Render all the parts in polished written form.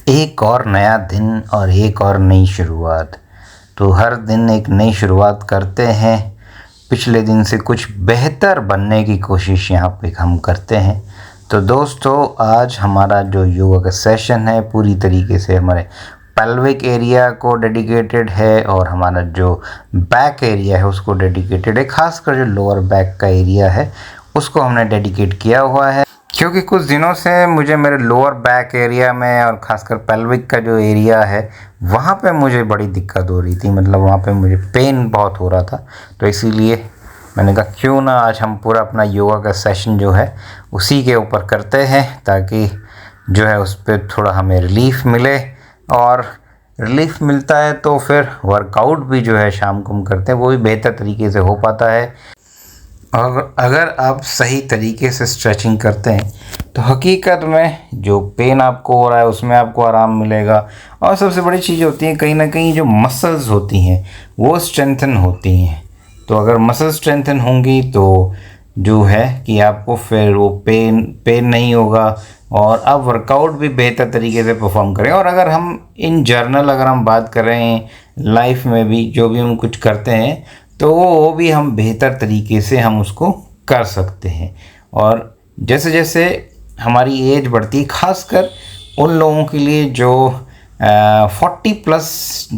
एक और नया दिन और एक और नई शुरुआत। तो हर दिन एक नई शुरुआत करते हैं। पिछले दिन से कुछ बेहतर बनने की कोशिश यहाँ पे हम करते हैं। तो दोस्तों, आज हमारा जो योगा का सेशन है पूरी तरीके से हमारे पेल्विक एरिया को डेडिकेटेड है और हमारा जो बैक एरिया है उसको डेडिकेटेड है। खासकर जो लोअर बैक का एरिया है उसको हमने डेडिकेट किया हुआ है, क्योंकि कुछ दिनों से मुझे मेरे लोअर बैक एरिया में और ख़ासकर पेल्विक का जो एरिया है वहाँ पे मुझे बड़ी दिक्कत हो रही थी। मतलब वहाँ पे मुझे पेन बहुत हो रहा था। तो इसीलिए मैंने कहा क्यों ना आज हम पूरा अपना योगा का सेशन जो है उसी के ऊपर करते हैं, ताकि जो है उस पर थोड़ा हमें रिलीफ मिले। और रिलीफ मिलता है तो फिर वर्कआउट भी जो है शाम को हम करते हैं वो भी बेहतर तरीके से हो पाता है। और अगर आप सही तरीके से स्ट्रेचिंग करते हैं तो हकीकत में जो पेन आपको हो रहा है उसमें आपको आराम मिलेगा। और सबसे बड़ी चीज़ होती है, कहीं ना कहीं जो मसल्स होती हैं वो स्ट्रेंथन होती हैं। तो अगर मसल स्ट्रेंथन होंगी तो जो है कि आपको फिर वो पेन नहीं होगा और आप वर्कआउट भी बेहतर तरीके से परफॉर्म करें। और अगर हम इन जर्नल अगर हम बात कर रहे हैं लाइफ में भी जो भी हम कुछ करते हैं तो वो भी हम बेहतर तरीके से हम उसको कर सकते हैं। और जैसे जैसे हमारी एज बढ़ती है, खासकर उन लोगों के लिए जो 40 प्लस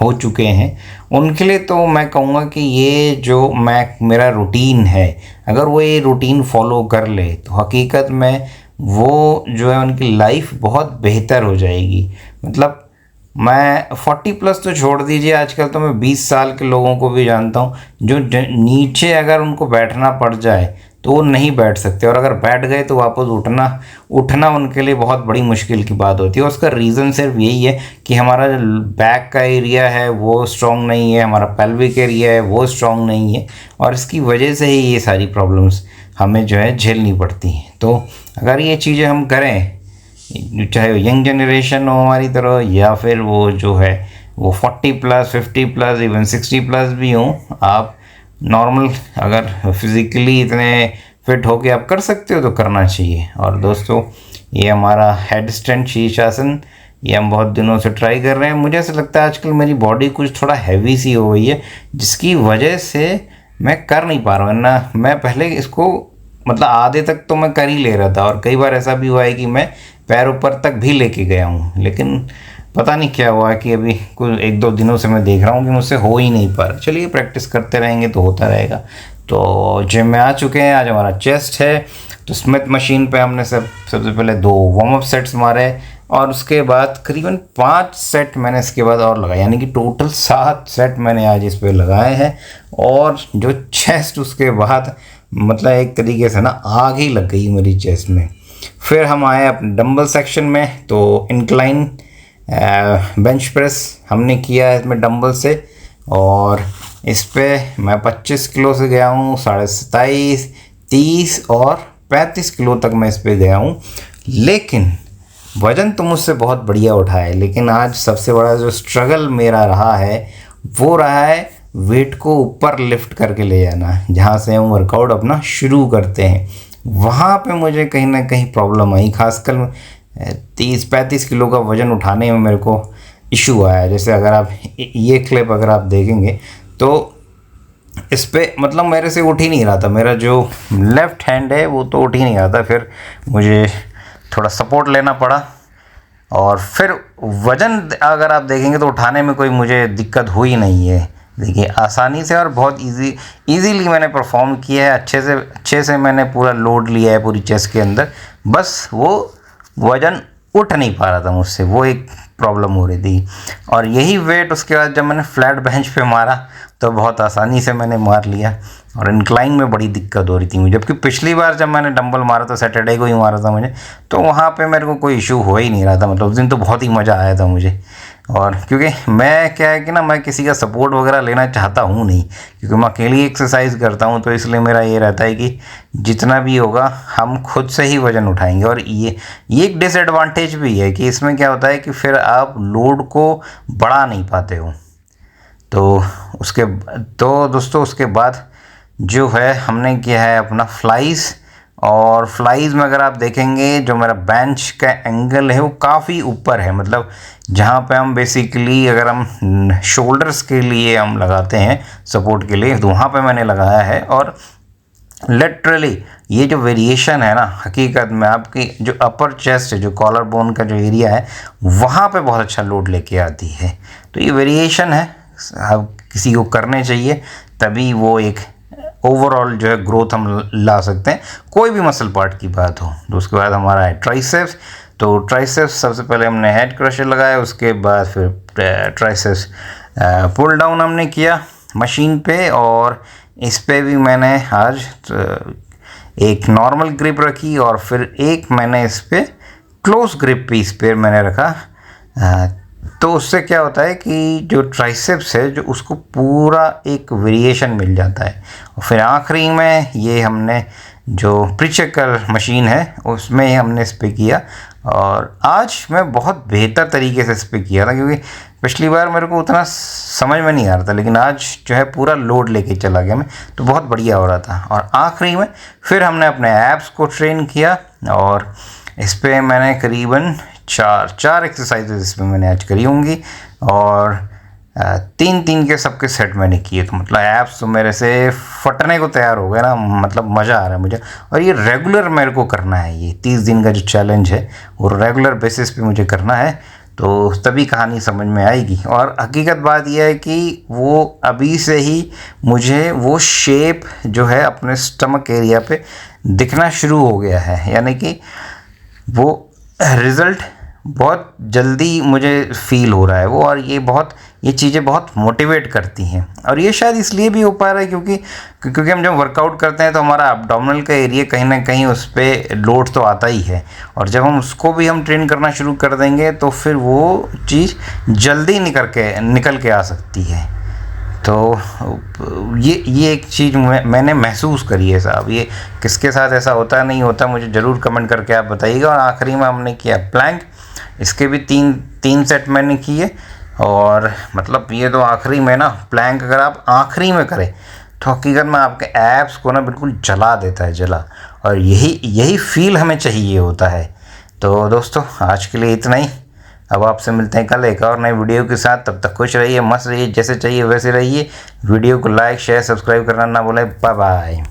हो चुके हैं उनके लिए तो मैं कहूँगा कि ये जो मेरा रूटीन है, अगर वो ये रूटीन फॉलो कर ले तो हकीकत में वो जो है उनकी लाइफ बहुत बेहतर हो जाएगी। मतलब मैं 40 प्लस तो छोड़ दीजिए, आजकल तो मैं 20 साल के लोगों को भी जानता हूँ जो नीचे अगर उनको बैठना पड़ जाए तो वो नहीं बैठ सकते, और अगर बैठ गए तो वापस उठना उनके लिए बहुत बड़ी मुश्किल की बात होती है। उसका रीज़न सिर्फ यही है कि हमारा जो बैक का एरिया है वो स्ट्रॉन्ग नहीं है, हमारा पेल्विक एरिया है वो स्ट्रॉन्ग नहीं है, और इसकी वजह से ही ये सारी प्रॉब्लम्स हमें जो है झेलनी पड़ती हैं। तो अगर ये चीज़ें हम करें, चाहे वो यंग जनरेशन हो हमारी तरह या फिर वो जो है वो 40 प्लस 50 प्लस इवन 60 प्लस भी हों, आप नॉर्मल अगर फिज़िकली इतने फिट हो के आप कर सकते हो तो करना चाहिए। और दोस्तों, ये हमारा हेड स्टैंड शीर्षासन ये हम बहुत दिनों से ट्राई कर रहे हैं। मुझे ऐसा लगता है आजकल मेरी बॉडी कुछ थोड़ा हैवी सी हो गई है, जिसकी वजह से मैं कर नहीं पा रहा हूँ ना। मैं पहले इसको मतलब आधे तक तो मैं कर ही ले रहा था, और कई बार ऐसा भी हुआ है कि मैं पैर ऊपर तक भी लेके गया हूँ, लेकिन पता नहीं क्या हुआ कि अभी कुछ 1-2 दिनों से मैं देख रहा हूँ कि मुझसे हो ही नहीं पा रहा। चलिए प्रैक्टिस करते रहेंगे तो होता रहेगा। तो जिम में आ चुके हैं, आज हमारा चेस्ट है। तो स्मिथ मशीन पे हमने सबसे पहले 2 वार्म अप सेट्स मारे और उसके बाद करीबन 5 सेट मैंने इसके बाद और लगाए, यानी कि टोटल 7 सेट मैंने आज इस पर लगाए हैं। और जो चेस्ट उसके बाद मतलब एक तरीके से ना आग ही लग गई मेरी चेस्ट में। फिर हम आए अपने डंबल सेक्शन में, तो इंक्लाइन बेंच प्रेस हमने किया है इसमें डंबल से, और इस पे मैं 25 किलो से गया हूँ, 27.5, 30 और 35 किलो तक मैं इस पे गया हूँ। लेकिन वज़न तो मुझसे बहुत बढ़िया उठा है, लेकिन आज सबसे बड़ा जो स्ट्रगल मेरा रहा है वो रहा है वेट को ऊपर लिफ्ट करके ले जाना। जहाँ से हम वर्कआउट अपना शुरू करते हैं वहाँ पे मुझे कहीं ना कहीं प्रॉब्लम आई। खासकर 30-35 किलो का वज़न उठाने में मेरे को इशू आया। जैसे अगर आप ये क्लिप अगर आप देखेंगे तो इस पे मतलब मेरे से उठ ही नहीं रहा था, मेरा जो लेफ़्ट हैंड है वो तो उठ ही नहीं रहा था। फिर मुझे थोड़ा सपोर्ट लेना पड़ा, और फिर वज़न अगर आप देखेंगे तो उठाने में कोई मुझे दिक्कत हुई नहीं है। देखिए आसानी से और बहुत इजीली मैंने परफॉर्म किया है। अच्छे से मैंने पूरा लोड लिया है पूरी चेस्ट के अंदर, बस वो वज़न उठ नहीं पा रहा था मुझसे, वो एक प्रॉब्लम हो रही थी। और यही वेट उसके बाद जब मैंने फ्लैट बेंच पे मारा तो बहुत आसानी से मैंने मार लिया, और इंक्लाइन में बड़ी दिक्कत हो रही थी मुझे। जबकि पिछली बार जब मैंने डंबल मारा था सैटरडे को ही मारा था मुझे, तो वहाँ पे मेरे को कोई इशू हो ही नहीं रहा था। मतलब उस दिन तो बहुत ही मज़ा आया था मुझे। और क्योंकि मैं क्या है कि ना मैं किसी का सपोर्ट वगैरह लेना चाहता हूँ नहीं, क्योंकि मैं अकेली एक्सरसाइज करता हूँ, तो इसलिए मेरा ये रहता है कि जितना भी होगा हम खुद से ही वज़न उठाएंगे। और ये एक डिसएडवांटेज भी है कि इसमें क्या होता है कि फिर आप लोड को बढ़ा नहीं पाते हो। तो दोस्तों उसके बाद जो है हमने किया है अपना फ्लाइज और फ्लाइज में अगर आप देखेंगे जो मेरा बेंच का एंगल है वो काफ़ी ऊपर है, मतलब जहाँ पे हम बेसिकली अगर हम शोल्डर्स के लिए हम लगाते हैं सपोर्ट के लिए, तो वहाँ पे मैंने लगाया है। और लिटरली ये जो वेरिएशन है ना, हकीकत में आपकी जो अपर चेस्ट है, जो कॉलर बोन का जो एरिया है, वहाँ पे बहुत अच्छा लोड लेके आती है। तो ये वेरिएशन है, अब किसी को करने चाहिए, तभी वो एक ओवरऑल जो है ग्रोथ हम ला सकते हैं, कोई भी मसल पार्ट की बात हो। तो उसके बाद हमारा है ट्राइसेप्स। तो ट्राइसेप्स सबसे पहले हमने हेड क्रशर लगाया, उसके बाद फिर ट्राइसेप्स पुल डाउन हमने किया मशीन पे, और इस पे भी मैंने आज एक नॉर्मल ग्रिप रखी और फिर एक मैंने इस पर क्लोज ग्रिप भी इस पर मैंने रखा। तो उससे क्या होता है कि जो ट्राइसेप्स है जो उसको पूरा एक वेरिएशन मिल जाता है। और फिर आखिरी में ये हमने जो प्रीचेकर मशीन है उसमें हमने इस पर किया, और आज मैं बहुत बेहतर तरीके से इस पर किया था, क्योंकि पिछली बार मेरे को उतना समझ में नहीं आ रहा था, लेकिन आज जो है पूरा लोड लेके चला गया मैं, तो बहुत बढ़िया हो रहा था। और आखिरी में फिर हमने अपने एब्स को ट्रेन किया, और इस पर मैंने करीबन चार एक्सरसाइजेज इसमें मैंने आज करी होंगी, और 3-3 के सबके सेट मैंने किए। तो मतलब एब्स तो मेरे से फटने को तैयार हो गए ना, मतलब मज़ा आ रहा है मुझे। और ये रेगुलर मेरे को करना है, ये 30 दिन का जो चैलेंज है वो रेगुलर बेसिस पे मुझे करना है, तो तभी कहानी समझ में आएगी। और हकीकत बात यह है कि वो अभी से ही मुझे वो शेप जो है अपने स्टमक एरिया पे दिखना शुरू हो गया है, यानी कि वो रिज़ल्ट बहुत जल्दी मुझे फ़ील हो रहा है वो। और ये चीज़ें बहुत मोटिवेट करती हैं, और ये शायद इसलिए भी हो पा रहा है क्योंकि हम जब वर्कआउट करते हैं तो हमारा एब्डोमिनल का एरिया कहीं ना कहीं उस पर लोड तो आता ही है, और जब हम उसको भी हम ट्रेन करना शुरू कर देंगे तो फिर वो चीज़ जल्दी निकल के आ सकती है। तो ये एक चीज़ मैंने महसूस करी है साहब। ये किसके साथ ऐसा होता नहीं होता, मुझे ज़रूर कमेंट करके आप बताइएगा। और आखिरी में हमने किया प्लैंक, इसके भी तीन सेट मैंने किए। और मतलब ये तो आखिरी में ना, प्लैंक अगर आप आखिरी में करें तो हकीकत में आपके एब्स को ना बिल्कुल जला देता है, जला। और यही फील हमें चाहिए होता है। तो दोस्तों आज के लिए इतना ही। अब आपसे मिलते हैं कल एक और नई वीडियो के साथ। तब तक खुश रहिए, मस्त रहिए, जैसे चाहिए वैसे रहिए। वीडियो को लाइक शेयर सब्सक्राइब करना ना भूलें। Bye bye.